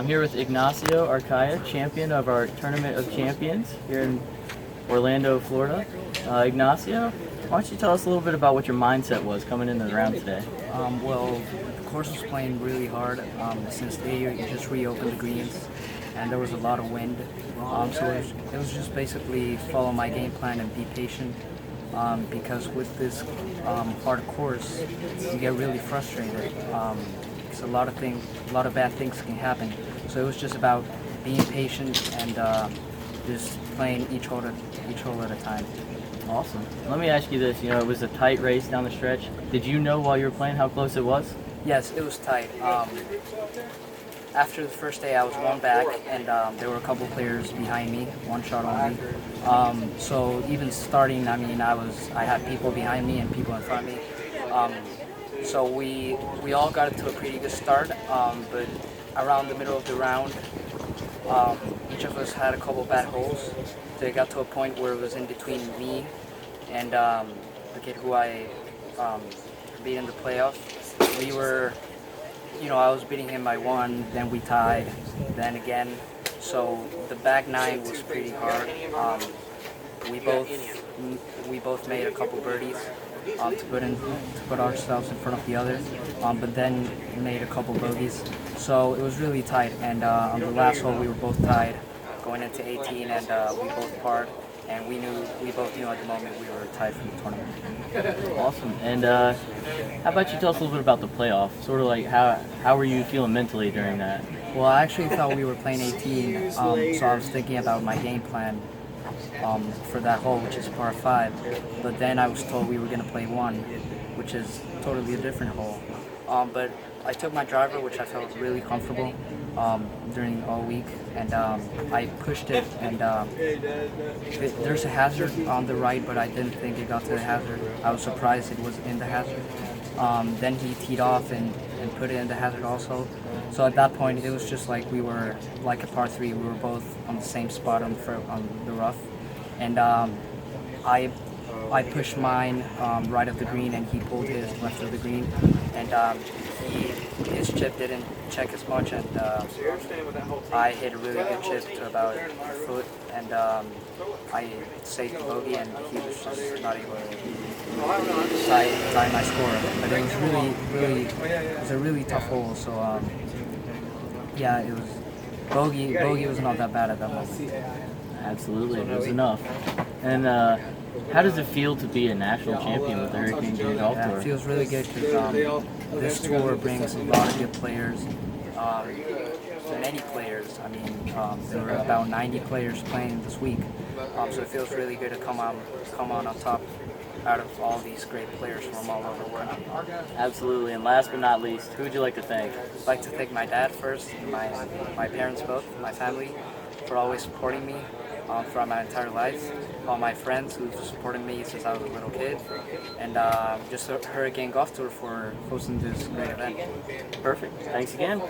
I'm here with Ignacio Arcaya, champion of our Tournament of Champions here in Orlando, Florida. Ignacio, why don't you tell us a little bit about what your mindset was coming into the round today? Well, the course was playing really hard since they just reopened the greens, and there was a lot of wind. So it was just basically follow my game plan and be patient. Because with this hard course, you get really frustrated. Because a lot of bad things can happen. So it was just about being patient and just playing each hole at a time. Awesome. Let me ask you this, it was a tight race down the stretch. Did you know while you were playing how close it was? Yes, it was tight. After the first day, I was one back, and there were a couple players behind me, one shot only. So even starting, I had people behind me and people in front of me. So we all got to a pretty good start, but around the middle of the round, each of us had a couple bad holes. So it got to a point where it was in between me and the kid who I beat in the playoffs. We were, I was beating him by one, then we tied, then again. So the back nine was pretty hard. We both made a couple birdies to put ourselves in front of the others, but then made a couple bogeys. So it was really tight, and on the last hole we were both tied going into 18, and we both parred. And we both knew at the moment we were tied for the tournament. Awesome. And how about you tell us a little bit about the playoff? Sort of like how were you feeling mentally during that? Well, I actually thought we were playing 18, so I was thinking about my game plan for that hole, which is par 5. But then I was told we were going to play 1, which is totally a different hole. But I took my driver, which I felt really comfortable during all week, and I pushed it, and there's a hazard on the right, but I didn't think it got to the hazard. I was surprised it was in the hazard. Then he teed off and put it in the hazard also. So at that point, it was just like we were like a par 3. We were both on the same spot on the rough, and I pushed mine right of the green, and he pulled his left of the green, and his chip didn't check as much, and I hit a really good chip to about a foot, and I saved the bogey, and he was just not able to tie my score. But it was a really tough hole. So yeah, it was bogey was not that bad at that moment. Absolutely, it was enough. And how does it feel to be a national champion with the Hurricane Golf Tour? It feels really good because this tour brings a lot of good players, many players. There were about 90 players playing this week, so it feels really good to come on top out of all these great players from all over the world. Absolutely, and last but not least, who would you like to thank? I'd like to thank my dad first, my parents both, my family, for always supporting me throughout my entire life, all my friends who've supported me since I was a little kid, and just Hurricane Golf Tour for hosting this great event. Perfect. Thanks again.